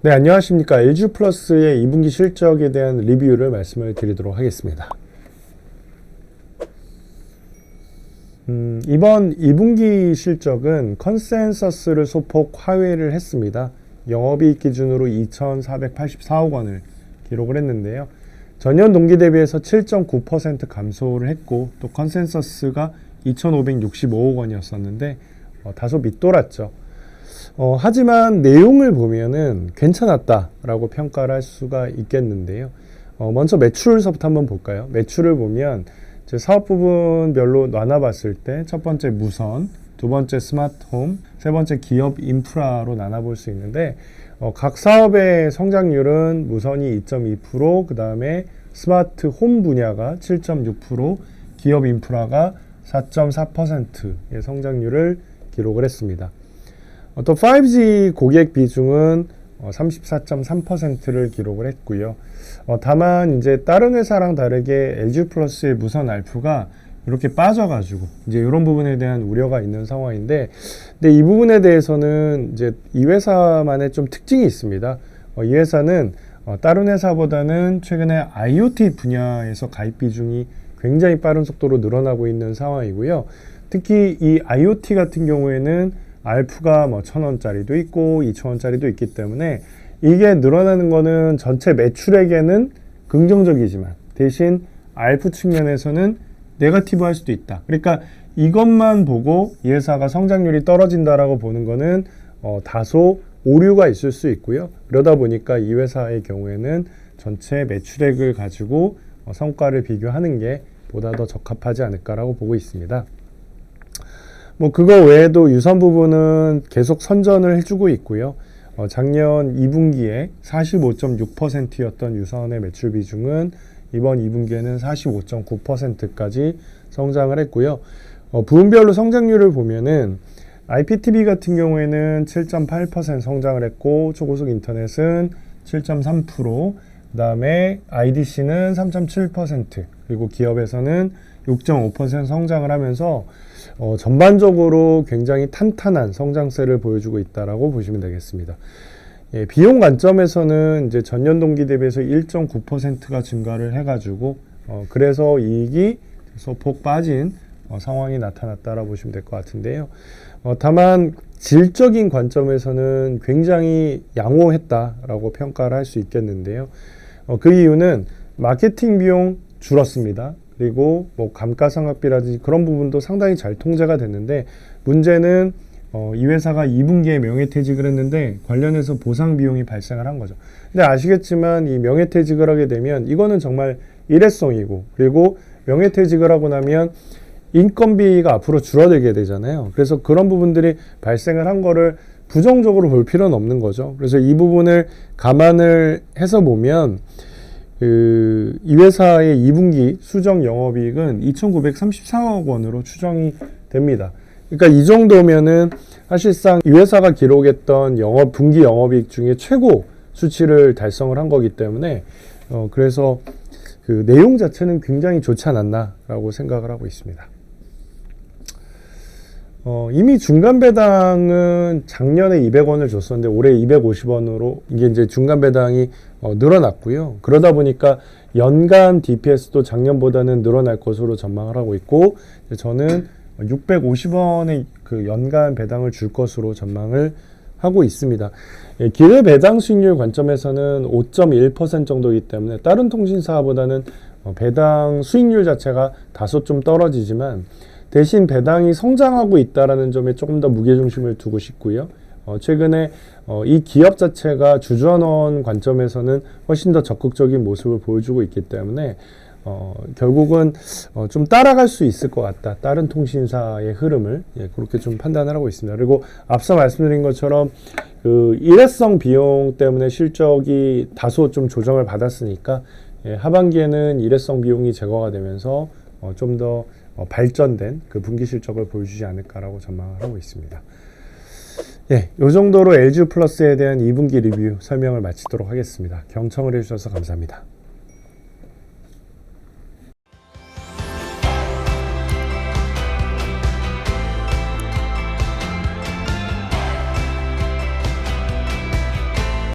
네, 안녕하십니까. LG플러스의 2분기 실적에 대한 리뷰를 말씀을 드리도록 하겠습니다. 이번 2분기 실적은 컨센서스를 소폭 하회를 했습니다. 영업이익 기준으로 2,484억 원을 기록을 했는데요. 전년 동기 대비해서 7.9% 감소를 했고, 또 컨센서스가 2,565억 원이었었는데 다소 밑돌았죠. 하지만 내용을 보면은 괜찮았다라고 평가를 할 수가 있겠는데요. 먼저 매출서부터 한번 볼까요? 매출을 보면 사업 부분별로 나눠봤을 때 첫 번째 무선, 두 번째 스마트홈, 세 번째 기업 인프라로 나눠볼 수 있는데 각 사업의 성장률은 무선이 2.2%, 그 다음에 스마트홈 분야가 7.6%, 기업 인프라가 4.4%의 성장률을 기록을 했습니다. 또 5G 고객 비중은 34.3%를 기록을 했고요. 다만 이제 다른 회사랑 다르게 LG플러스의 무선 ARPU가 이렇게 빠져가지고 이제 이런 부분에 대한 우려가 있는 상황인데, 근데 이 부분에 대해서는 이제 이 회사만의 좀 특징이 있습니다. 이 회사는 다른 회사보다는 최근에 IoT 분야에서 가입 비중이 굉장히 빠른 속도로 늘어나고 있는 상황이고요. 특히 이 IoT 같은 경우에는 ARPU가 1,000원짜리도 있고 2,000원짜리도 있기 때문에 이게 늘어나는 거는 전체 매출에게는 긍정적이지만 대신 ARPU 측면에서는 네거티브 할 수도 있다. 그러니까 이것만 보고 이 회사가 성장률이 떨어진다라고 보는 거는 다소 오류가 있을 수 있고요. 그러다 보니까 이 회사의 경우에는 전체 매출액을 가지고 성과를 비교하는 게 보다 더 적합하지 않을까라고 보고 있습니다. 그거 외에도 유선 부분은 계속 선전을 해주고 있고요. 작년 2분기에 45.6%였던 유선의 매출 비중은 이번 2분기에는 45.9%까지 성장을 했고요. 부분별로 성장률을 보면은 IPTV 같은 경우에는 7.8% 성장을 했고, 초고속 인터넷은 7.3%, 그 다음에 IDC는 3.7%, 그리고 기업에서는 6.5% 성장을 하면서 전반적으로 굉장히 탄탄한 성장세를 보여주고 있다라고 보시면 되겠습니다. 비용 관점에서는 이제 전년 동기 대비해서 1.9%가 증가를 해가지고 그래서 이익이 소폭 빠진 상황이 나타났다라고 보시면 될 것 같은데요. 다만 질적인 관점에서는 굉장히 양호했다라고 평가를 할 수 있겠는데요. 그 이유는 마케팅 비용 줄었습니다. 그리고 감가상각비라든지 그런 부분도 상당히 잘 통제가 됐는데, 문제는 이 회사가 2분기에 명예퇴직을 했는데 관련해서 보상 비용이 발생을 한 거죠. 근데 아시겠지만 이 명예퇴직을 하게 되면 이거는 정말 일회성이고, 그리고 명예퇴직을 하고 나면 인건비가 앞으로 줄어들게 되잖아요. 그래서 그런 부분들이 발생을 한 거를 부정적으로 볼 필요는 없는 거죠. 그래서 이 부분을 감안을 해서 보면 이 회사의 2분기 수정 영업이익은 2,934억 원으로 추정이 됩니다. 그러니까 이 정도면은 사실상 이 회사가 기록했던 분기 영업이익 중에 최고 수치를 달성을 한 거기 때문에 그래서 그 내용 자체는 굉장히 좋지 않았나라고 생각을 하고 있습니다. 이미 중간 배당은 작년에 200원을 줬었는데 올해 250원으로 이게 이제 중간 배당이 늘어났고요. 그러다 보니까 연간 DPS도 작년보다는 늘어날 것으로 전망을 하고 있고, 저는 650원의 그 연간 배당을 줄 것으로 전망을 하고 있습니다. 기대 배당 수익률 관점에서는 5.1% 정도이기 때문에 다른 통신사보다는 배당 수익률 자체가 다소 좀 떨어지지만 대신 배당이 성장하고 있다는 점에 조금 더 무게중심을 두고 싶고요. 최근에 이 기업 자체가 주주환원 관점에서는 훨씬 더 적극적인 모습을 보여주고 있기 때문에 결국은 좀 따라갈 수 있을 것 같다. 다른 통신사의 흐름을 그렇게 좀 판단을 하고 있습니다. 그리고 앞서 말씀드린 것처럼 그 일회성 비용 때문에 실적이 다소 좀 조정을 받았으니까 하반기에는 일회성 비용이 제거가 되면서 좀 더 발전된 그 분기 실적을 보여주지 않을까라고 전망을 하고 있습니다. 이 정도로 LG플러스에 대한 2분기 리뷰 설명을 마치도록 하겠습니다. 경청을 해주셔서 감사합니다.